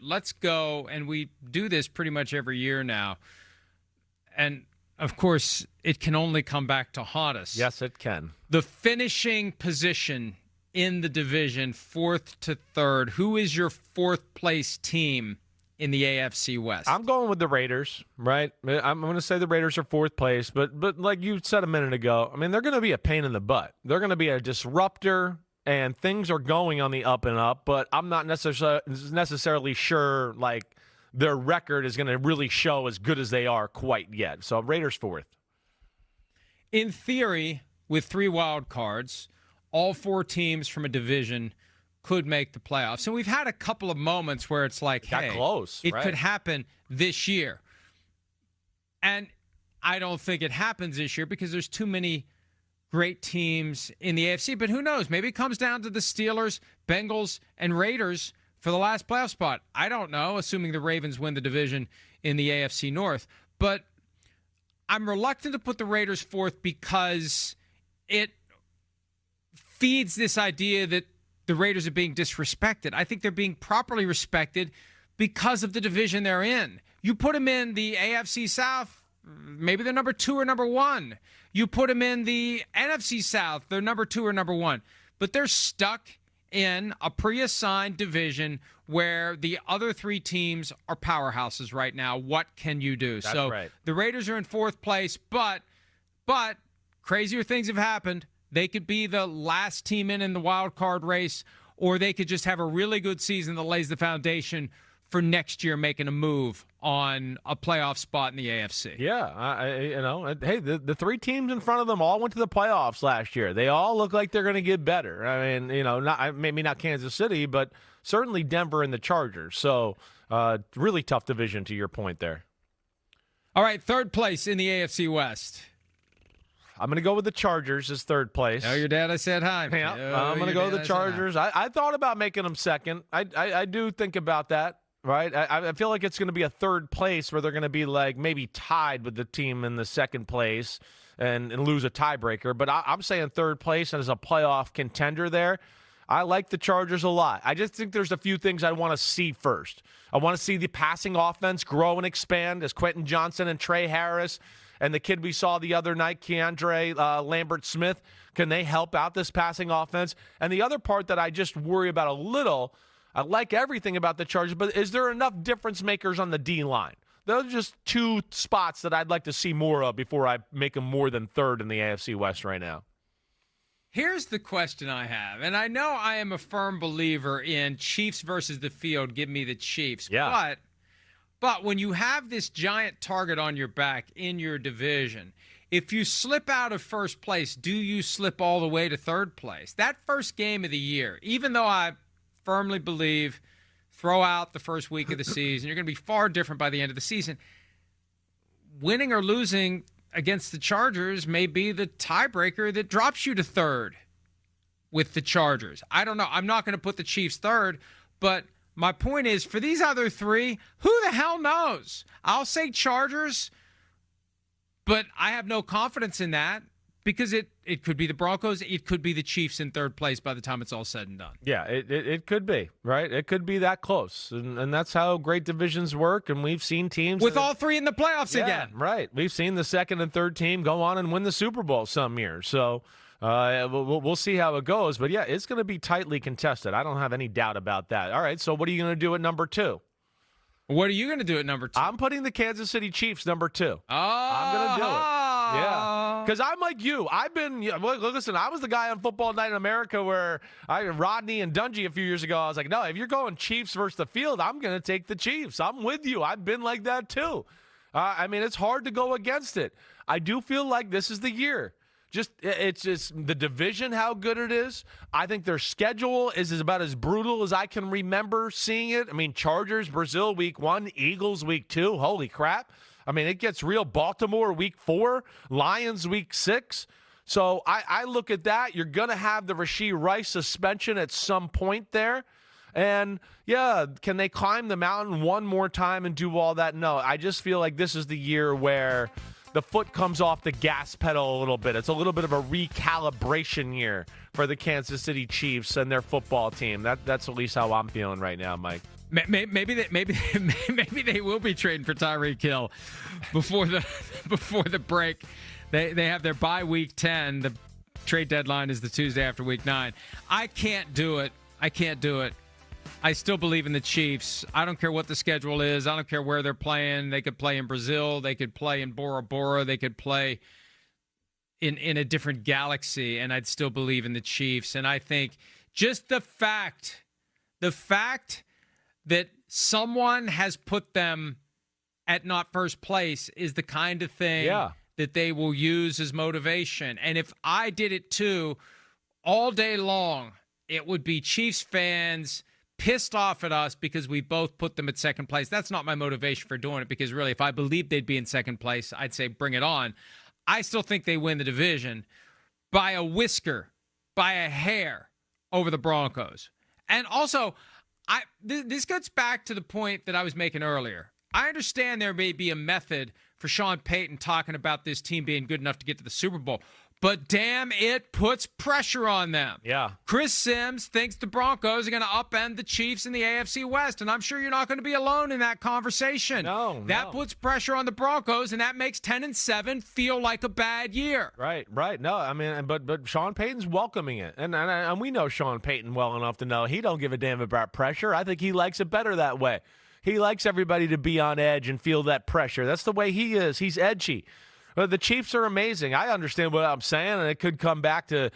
let's go, and we do this pretty much every year now. And, of course, it can only come back to haunt us. Yes, it can. The finishing position in the division, 4th to 3rd. Who is your 4th-place team in the AFC West? I'm going with the Raiders, right? I'm going to say the Raiders are 4th place, but like you said a minute ago, I mean, they're going to be a pain in the butt. They're going to be a disruptor, and things are going on the up and up, but I'm not necessarily sure, like, their record is going to really show as good as they are quite yet. So Raiders 4th. In theory, with 3 wild cards, all 4 teams from a division could make the playoffs. And we've had a couple of moments where it's like, hey, close, it right? could happen this year. And I don't think it happens this year because there's too many great teams in the AFC. But who knows? Maybe it comes down to the Steelers, Bengals, and Raiders for the last playoff spot. I don't know, assuming the Ravens win the division in the AFC North. But I'm reluctant to put the Raiders 4th because it feeds this idea that the Raiders are being disrespected. I think they're being properly respected because of the division they're in. You put them in the AFC South, maybe they're number 2 or number 1. You put them in the NFC South, they're number 2 or number 1. But they're stuck in a pre-assigned division where the other 3 teams are powerhouses right now. What can you do? That's right. The Raiders are in 4th place, but crazier things have happened. They could be the last team in the wild card race, or they could just have a really good season that lays the foundation for next year making a move on a playoff spot in the AFC. Yeah, hey, the 3 teams in front of them all went to the playoffs last year. They all look like they're going to get better. I mean, maybe not Kansas City, but certainly Denver and the Chargers. So really tough division to your point there. All right, 3rd place in the AFC West. I'm going to go with the Chargers as 3rd place. Tell your dad I said hi. Yeah, I'm going to go with the Chargers. I thought about making them 2nd. I do think about that, right? I feel like it's going to be a 3rd place where they're going to be like maybe tied with the team in the 2nd place and lose a tiebreaker. But I'm saying 3rd place and as a playoff contender there. I like the Chargers a lot. I just think there's a few things I want to see first. I want to see the passing offense grow and expand as Quentin Johnson and Trey Harris and the kid we saw the other night, Keandre Lambert-Smith, can they help out this passing offense? And the other part that I just worry about a little, I like everything about the Chargers, but is there enough difference makers on the D-line? Those are just 2 spots that I'd like to see more of before I make them more than 3rd in the AFC West right now. Here's the question I have, and I know I am a firm believer in Chiefs versus the field. Give me the Chiefs. Yeah. But when you have this giant target on your back in your division, if you slip out of 1st place, do you slip all the way to 3rd place? That first game of the year, even though I firmly believe throw out the first week of the season, you're going to be far different by the end of the season. Winning or losing against the Chargers may be the tiebreaker that drops you to 3rd with the Chargers. I don't know. I'm not going to put the Chiefs 3rd, but my point is, for these other 3, who the hell knows? I'll say Chargers, but I have no confidence in that because it could be the Broncos. It could be the Chiefs in 3rd place by the time it's all said and done. Yeah, it could be, right? It could be that close. And that's how great divisions work. And we've seen teams with all 3 in the playoffs again. Right. We've seen the 2nd and 3rd team go on and win the Super Bowl some years. So we'll see how it goes. But, yeah, it's going to be tightly contested. I don't have any doubt about that. All right, so what are you going to do at number 2? What are you going to do at number 2? I'm putting the Kansas City Chiefs number 2. Oh. I'm going to do it. Yeah. Because I'm like you. Listen, I was the guy on Football Night in America where Rodney and Dungy a few years ago, I was like, no, if you're going Chiefs versus the field, I'm going to take the Chiefs. I'm with you. I've been like that too. I mean, it's hard to go against it. I do feel like this is the year. It's just the division, how good it is. I think their schedule is about as brutal as I can remember seeing it. I mean, Chargers, Brazil, week 1, Eagles, week 2. Holy crap. I mean, it gets real. Baltimore, week 4, Lions, week 6. So I look at that. You're going to have the Rashee Rice suspension at some point there. And, yeah, can they climb the mountain one more time and do all that? No, I just feel like this is the year where the foot comes off the gas pedal a little bit. It's a little bit of a recalibration year for the Kansas City Chiefs and their football team. That's at least how I'm feeling right now, Mike. Maybe they will be trading for Tyreek Hill before the break. They have their bye week 10. The trade deadline is the Tuesday after week 9. I can't do it. I still believe in the Chiefs. I don't care what the schedule is. I don't care where they're playing. They could play in Brazil. They could play in Bora Bora. They could play in a different galaxy, and I'd still believe in the Chiefs. And I think just the fact that someone has put them at not first place is the kind of thing that they will use as motivation. And if I did it too, all day long, it would be Chiefs fans pissed off at us because we both put them at second place. That's not my motivation for doing it, because really, if I believed they'd be in second place, I'd say bring it on. I still think they win the division by a whisker, by a hair over the Broncos. And also, this gets back to the point that I was making earlier. I understand there may be a method for Sean Payton talking about this team being good enough to get to the Super Bowl, but damn, it puts pressure on them. Yeah. Chris Simms thinks the Broncos are going to upend the Chiefs in the AFC West, and I'm sure you're not going to be alone in that conversation. That puts pressure on the Broncos, and that makes 10-7 feel like a bad year. Right. No, I mean, but Sean Payton's welcoming it, and we know Sean Payton well enough to know he don't give a damn about pressure. I think he likes it better that way. He likes everybody to be on edge and feel that pressure. That's the way he is. He's edgy. The Chiefs are amazing. I understand what I'm saying, and it could come back to,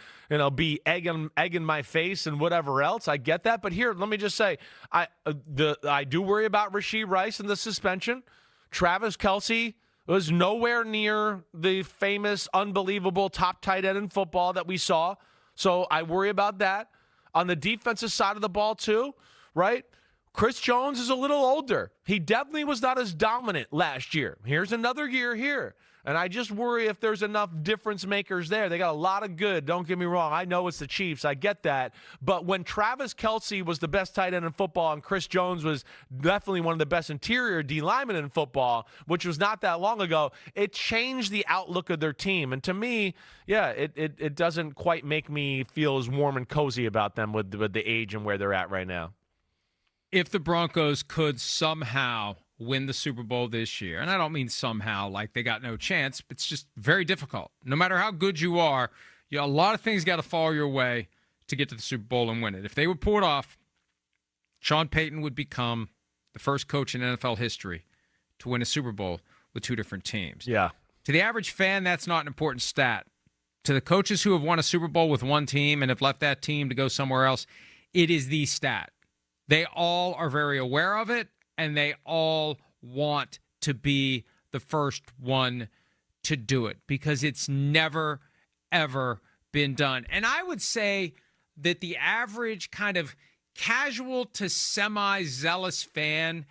be egging my face and whatever else. I get that. But here, let me just say, I do worry about Rashee Rice and the suspension. Travis Kelce was nowhere near the famous, unbelievable top tight end in football that we saw. So I worry about that. On the defensive side of the ball, too, right? Chris Jones is a little older. He definitely was not as dominant last year. Here's another year here. And I just worry if there's enough difference makers there. They got a lot of good. Don't get me wrong. I know it's the Chiefs. I get that. But when Travis Kelce was the best tight end in football and Chris Jones was definitely one of the best interior D linemen in football, which was not that long ago, it changed the outlook of their team. And to me, it doesn't quite make me feel as warm and cozy about them with the age and where they're at right now. If the Broncos could somehow win the Super Bowl this year, and I don't mean somehow like they got no chance, it's just very difficult. No matter how good you are, a lot of things got to fall your way to get to the Super Bowl and win it. If they would pull it off, Sean Payton would become the first coach in NFL history to win a Super Bowl with two different teams. Yeah. To the average fan, that's not an important stat. To the coaches who have won a Super Bowl with one team and have left that team to go somewhere else, it is the stat. They all are very aware of it, and they all want to be the first one to do it because it's never, ever been done. And I would say that the average kind of casual to semi-zealous fan,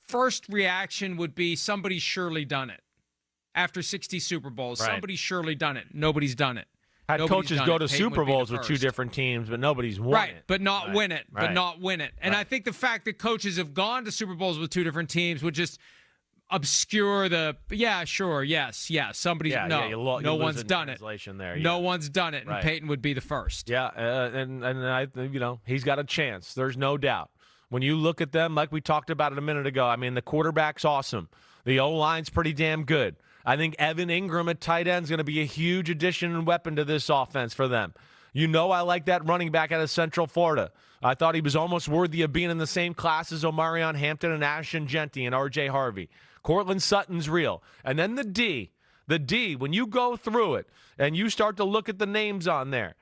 first reaction would be somebody's surely done it. After 60 Super Bowls, somebody's surely done it. Nobody's done it. Had coaches go to Super Bowls with two different teams, but nobody's won it. But not win it. Right. But not win it. And I think the fact that coaches have gone to Super Bowls with two different teams would just obscure the, somebody's, no one's done it. There, no one's done it, and Peyton would be the first. Yeah, and I, he's got a chance. There's no doubt. When you look at them, like we talked about it a minute ago, I mean, the quarterback's awesome. The O-line's pretty damn good. I think Evan Ingram at tight end is going to be a huge addition and weapon to this offense for them. I like that running back out of Central Florida. I thought he was almost worthy of being in the same class as Omarion Hampton and Ashton Genty and R.J. Harvey. Cortland Sutton's real. And then the D, when you go through it and you start to look at the names on there,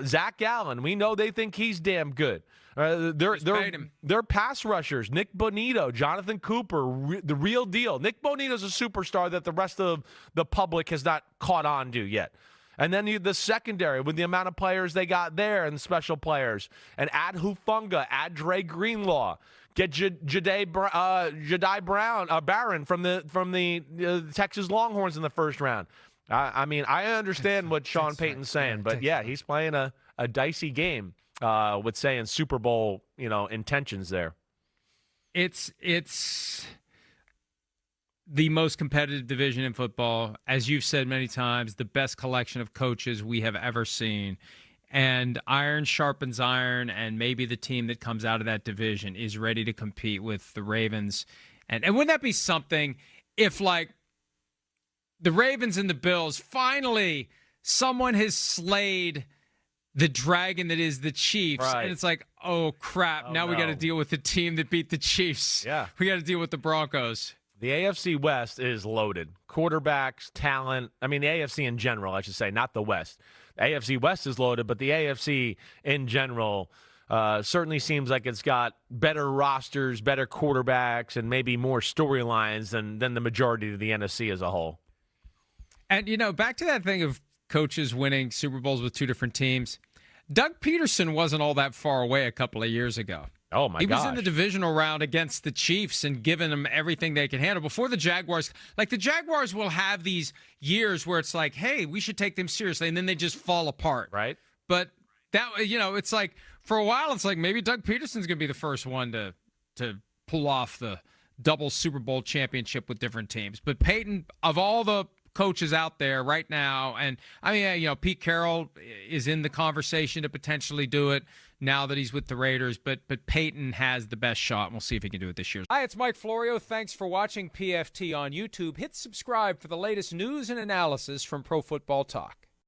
Zach Allen, we know they think he's damn good. They're pass rushers. Nick Bonito, Jonathan Cooper, the real deal. Nick Bonito's a superstar that the rest of the public has not caught on to yet. And then the secondary with the amount of players they got there and special players. And add Hufanga, add Dre Greenlaw. Get Jedi Barron from the Texas Longhorns in the first round. I mean, I understand what Sean Payton's saying, but he's playing a dicey game. With saying Super Bowl, intentions there. It's the most competitive division in football. As you've said many times, the best collection of coaches we have ever seen. and iron sharpens iron, and maybe the team that comes out of that division is ready to compete with the Ravens. And wouldn't that be something if, like, the Ravens and the Bills, finally someone has slayed the dragon that is the Chiefs, right. and it's like, oh, crap, now we got to deal with the team that beat the Chiefs. Yeah. We got to deal with the Broncos. The AFC West is loaded. Quarterbacks, talent. I mean, the AFC in general, I should say, not the West. The AFC West is loaded, but the AFC in general certainly seems like it's got better rosters, better quarterbacks, and maybe more storylines than the majority of the NFC as a whole. And, back to that thing of coaches winning Super Bowls with two different teams. Doug Peterson wasn't all that far away a couple of years ago. Oh, my God. He was in the divisional round against the Chiefs and giving them everything they could handle before the Jaguars. Like, the Jaguars will have these years where it's like, hey, we should take them seriously, and then they just fall apart. Right. But that, it's like, for a while, it's like maybe Doug Peterson's going to be the first one to pull off the double Super Bowl championship with different teams. But Peyton, of all the coaches out there right now, and I mean, Pete Carroll is in the conversation to potentially do it now that he's with the Raiders, but Peyton has the best shot, and we'll see if he can do it this year. Hi, it's Mike Florio. Thanks for watching PFT on YouTube. Hit subscribe for the latest news and analysis from Pro Football Talk.